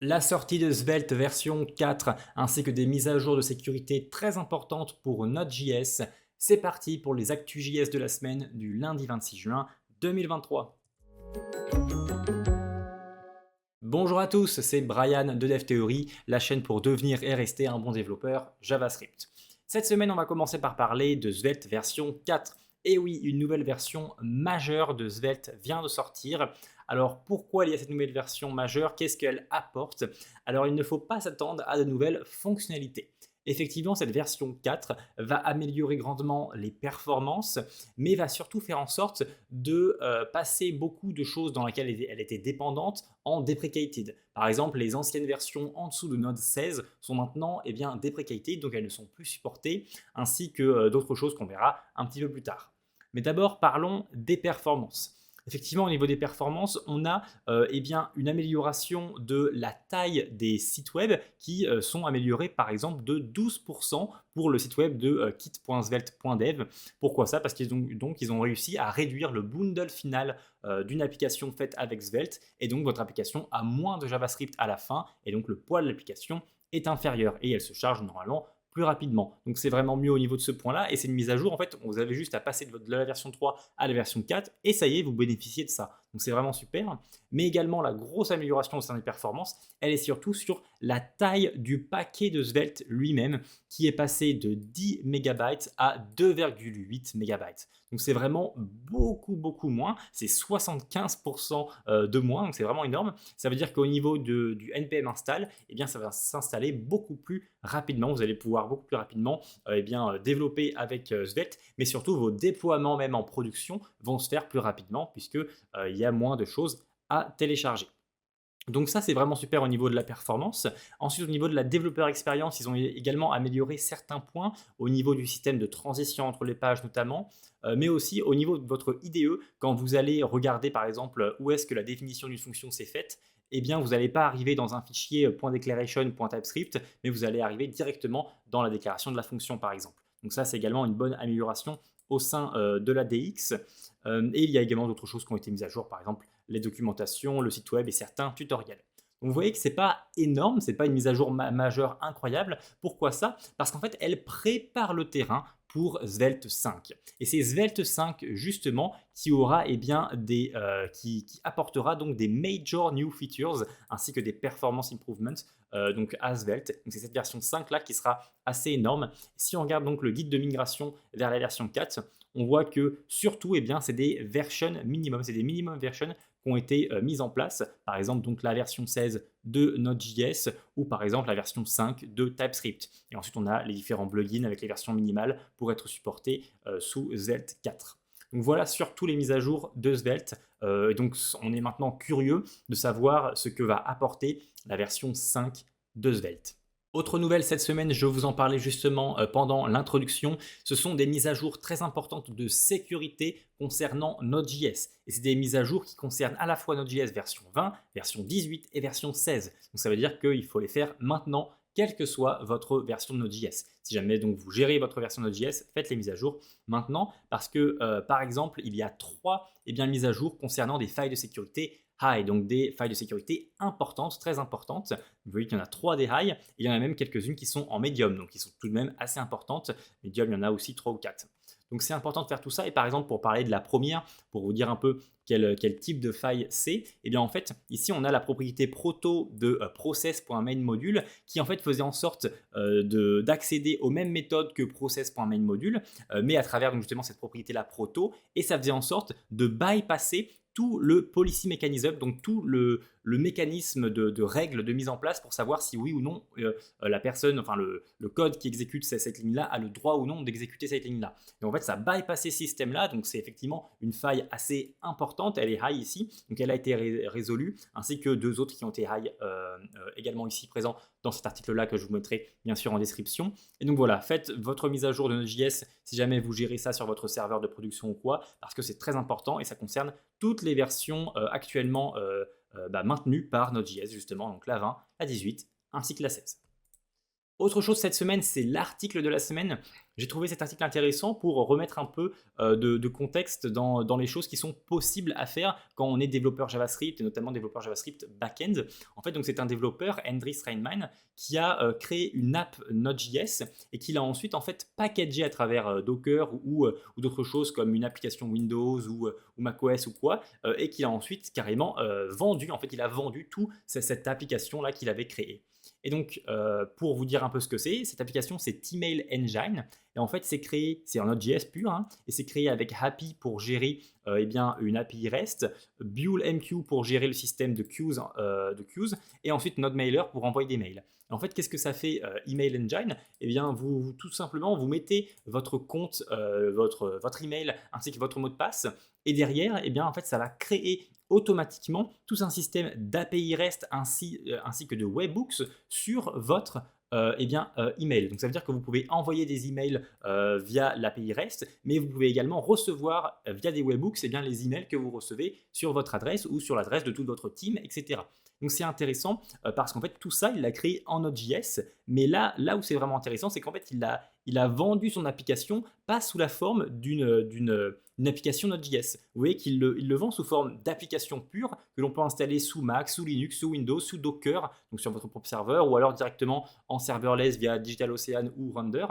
La sortie de Svelte version 4 ainsi que des mises à jour de sécurité très importantes pour Node.js, c'est parti pour les actus JS de la semaine du lundi 26 juin 2023. Bonjour à tous, c'est Brian de DevTheory, la chaîne pour devenir et rester un bon développeur JavaScript. Cette semaine, on va commencer par parler de Svelte version 4. Et oui, une nouvelle version majeure de Svelte vient de sortir. Alors pourquoi il y a cette nouvelle version majeure? Qu'est-ce qu'elle apporte? Alors il ne faut pas s'attendre à de nouvelles fonctionnalités. Effectivement, cette version 4 va améliorer grandement les performances, mais va surtout faire en sorte de passer beaucoup de choses dans lesquelles elle était dépendante en deprecated. Par exemple, les anciennes versions en dessous de Node 16 sont maintenant deprecated, donc elles ne sont plus supportées, ainsi que d'autres choses qu'on verra un petit peu plus tard. Mais d'abord, parlons des performances. Effectivement, au niveau des performances, on a une amélioration de la taille des sites web qui sont améliorés par exemple de 12% pour le site web de kit.svelte.dev. Pourquoi ça? Parce qu'ils ont réussi à réduire le bundle final d'une application faite avec Svelte, et donc votre application a moins de JavaScript à la fin, et donc le poids de l'application est inférieur et elle se charge normalement plus rapidement. Donc c'est vraiment mieux au niveau de ce point-là, et c'est une mise à jour. En fait, vous avez juste à passer de la version 3 à la version 4 et ça y est, vous bénéficiez de ça. Donc c'est vraiment super. Mais également, la grosse amélioration au sein des performances, elle est surtout sur la taille du paquet de Svelte lui-même, qui est passé de 10 MB à 2,8 MB. Donc c'est vraiment beaucoup moins, c'est 75% de moins, donc c'est vraiment énorme. Ça veut dire qu'au niveau du npm install, eh bien, ça va s'installer beaucoup plus rapidement. Vous allez pouvoir beaucoup plus rapidement développer avec Svelte, mais surtout vos déploiements même en production vont se faire plus rapidement puisque il y a moins de choses à télécharger. Donc ça, c'est vraiment super au niveau de la performance. Ensuite, au niveau de la développeur expérience, ils ont également amélioré certains points au niveau du système de transition entre les pages notamment, mais aussi au niveau de votre IDE. Quand vous allez regarder par exemple où est-ce que la définition d'une fonction s'est faite, eh bien vous n'allez pas arriver dans un fichier .declaration.typescript, mais vous allez arriver directement dans la déclaration de la fonction par exemple. Donc ça, c'est également une bonne amélioration au sein de la DX. Et il y a également d'autres choses qui ont été mises à jour, par exemple les documentations, le site web et certains tutoriels. Donc vous voyez que ce n'est pas énorme, ce n'est pas une mise à jour majeure incroyable. Pourquoi ça? Parce qu'en fait, elle prépare le terrain pour Svelte 5. Et c'est Svelte 5 justement qui aura qui apportera donc des major new features ainsi que des performance improvements donc à Svelte. Donc c'est cette version 5 là qui sera assez énorme. Si on regarde donc le guide de migration vers la version 4, on voit que surtout c'est des versions minimum, c'est des minimum versions qui ont été mises en place, par exemple donc la version 16 de Node.js ou par exemple la version 5 de TypeScript. Et ensuite on a les différents plugins avec les versions minimales pour être supportés sous Svelte 4. Donc voilà surtout les mises à jour de Svelte. Donc on est maintenant curieux de savoir ce que va apporter la version 5 de Svelte. Autre nouvelle cette semaine, je vous en parlais justement pendant l'introduction, ce sont des mises à jour très importantes de sécurité concernant Node.js. Et c'est des mises à jour qui concernent à la fois Node.js version 20, version 18 et version 16. Donc ça veut dire qu'il faut les faire maintenant, quelle que soit votre version de Node.js. Si jamais donc vous gérez votre version Node.js, faites les mises à jour maintenant parce que par exemple, il y a trois mises à jour concernant des failles de sécurité high, donc des failles de sécurité importantes, très importantes. Vous voyez qu'il y en a 3 des high, et il y en a même quelques-unes qui sont en medium, donc qui sont tout de même assez importantes. Medium, il y en a aussi 3 ou 4. Donc c'est important de faire tout ça. Et par exemple, pour parler de la première, pour vous dire un peu quel type de faille c'est, et bien en fait, ici on a la propriété proto de process.mainModule qui en fait faisait en sorte d'accéder aux mêmes méthodes que process.mainModule, mais à travers donc, justement cette propriété-là proto, et ça faisait en sorte de bypasser tout le policy mechanism, donc tout le mécanisme de règles de mise en place pour savoir si oui ou non la personne, enfin le code qui exécute cette ligne-là a le droit ou non d'exécuter cette ligne-là. Et en fait, ça bypassé ce système-là, donc c'est effectivement une faille assez importante, elle est high ici, donc elle a été résolue, ainsi que 2 autres qui ont été high également ici présents dans cet article-là que je vous mettrai bien sûr en description. Et donc voilà, faites votre mise à jour de Node.js si jamais vous gérez ça sur votre serveur de production ou quoi, parce que c'est très important et ça concerne toutes les versions actuellement maintenues par Node.js justement, donc la 20, la 18 ainsi que la 16. Autre chose cette semaine, c'est l'article de la semaine. J'ai trouvé cet article intéressant pour remettre un peu de contexte dans les choses qui sont possibles à faire quand on est développeur JavaScript et notamment développeur JavaScript back-end. En fait, donc c'est un développeur, Andris Reinman, qui a créé une app Node.js et qui l'a ensuite en fait packagé à travers Docker ou d'autres choses comme une application Windows ou macOS ou quoi, et qu'il a ensuite carrément vendu. En fait, il a vendu tout cette application là qu'il avait créée. Et donc, pour vous dire un peu ce que c'est, cette application, c'est Email Engine. Et en fait, c'est créé, c'est en Node.js pur, hein, et c'est créé avec Happy pour gérer eh bien, une API REST, BullMQ pour gérer le système de queues, et ensuite NodeMailer pour envoyer des mails. Et en fait, qu'est-ce que ça fait Email Engine? Eh bien, tout simplement, vous mettez votre compte, votre email ainsi que votre mot de passe, et derrière, eh bien, en fait, ça va créer automatiquement tout un système d'API REST ainsi que de webhooks sur votre email. Donc ça veut dire que vous pouvez envoyer des emails via l'API REST, mais vous pouvez également recevoir via des webhooks les emails que vous recevez sur votre adresse ou sur l'adresse de toute votre team, etc. Donc c'est intéressant parce qu'en fait tout ça il l'a créé en Node.js, mais là où c'est vraiment intéressant, c'est qu'en fait il a vendu son application pas sous la forme d'une application Node.js. Vous voyez qu'il le vend sous forme d'application pure que l'on peut installer sous Mac, sous Linux, sous Windows, sous Docker, donc sur votre propre serveur, ou alors directement en serverless via DigitalOcean ou Render.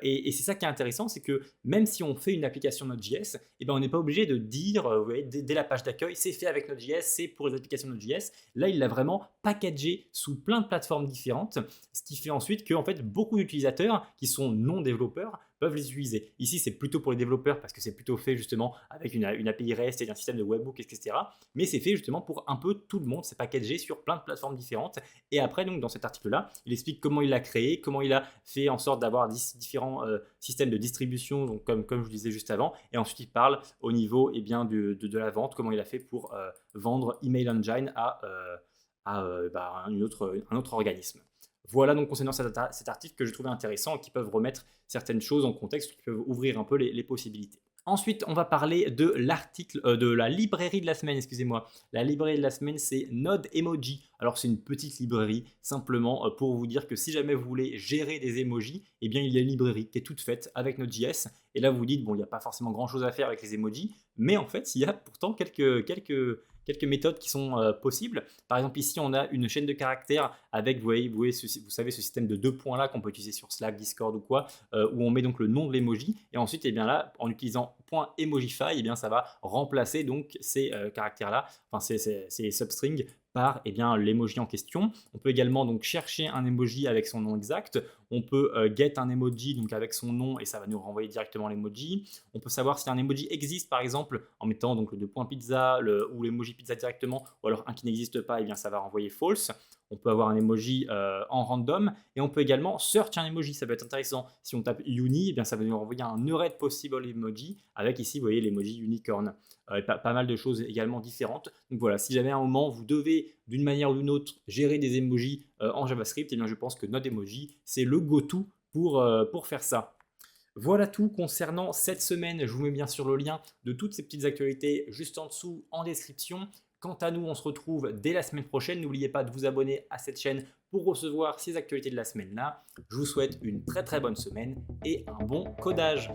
Et c'est ça qui est intéressant, c'est que même si on fait une application Node.js, eh ben on n'est pas obligé de dire dès la page d'accueil, c'est fait avec Node.js, c'est pour les applications Node.js. Là, il l'a vraiment packagé sous plein de plateformes différentes, ce qui fait ensuite que en fait, beaucoup d'utilisateurs qui sont non développeurs peuvent les utiliser. Ici, c'est plutôt pour les développeurs parce que c'est plutôt fait justement avec une API REST et un système de webhook, etc. Mais c'est fait justement pour un peu tout le monde, c'est packagé sur plein de plateformes différentes. Et après, donc, dans cet article-là, il explique comment il l'a créé, comment il a fait en sorte d'avoir différents systèmes de distribution, donc comme je vous disais juste avant. Et ensuite, il parle au niveau de la vente, comment il a fait pour vendre Email Engine à un autre organisme. Voilà donc concernant cet article que je trouvais intéressant et qui peuvent remettre certaines choses en contexte, qui peuvent ouvrir un peu les possibilités. Ensuite, on va parler de l'article, de la librairie de la semaine, excusez-moi. La librairie de la semaine, c'est Node Emoji. Alors, c'est une petite librairie, simplement pour vous dire que si jamais vous voulez gérer des emojis, eh bien, il y a une librairie qui est toute faite avec Node.js. Et là, vous vous dites, bon, il n'y a pas forcément grand-chose à faire avec les emojis, mais en fait, il y a pourtant quelques méthodes qui sont possibles. Par exemple, ici, on a une chaîne de caractères avec, vous savez, ce système de 2 points là qu'on peut utiliser sur Slack, Discord ou quoi, où on met donc le nom de l'emoji. Et ensuite, eh bien là, en utilisant .emojify, eh bien, ça va remplacer donc ces caractères-là, enfin ces substrings par l'emoji en question. On peut également donc chercher un emoji avec son nom exact. On peut get un emoji donc avec son nom et ça va nous renvoyer directement l'emoji. On peut savoir si un emoji existe par exemple en mettant donc le 2 points pizza ou l'emoji pizza directement, ou alors un qui n'existe pas, et bien ça va renvoyer false. On peut avoir un emoji en random et on peut également search un emoji, ça peut être intéressant. Si on tape uni, eh bien ça va nous renvoyer un Nuret possible emoji avec ici, vous voyez, l'emoji unicorn. Pas mal de choses également différentes. Donc voilà, si jamais à un moment vous devez d'une manière ou d'une autre gérer des emojis en JavaScript, eh bien je pense que Node Emoji c'est le go-to pour faire ça. Voilà tout concernant cette semaine. Je vous mets bien sûr le lien de toutes ces petites actualités juste en dessous en description. Quant à nous, on se retrouve dès la semaine prochaine. N'oubliez pas de vous abonner à cette chaîne pour recevoir ces actualités de la semaine-là. Je vous souhaite une très très bonne semaine et un bon codage.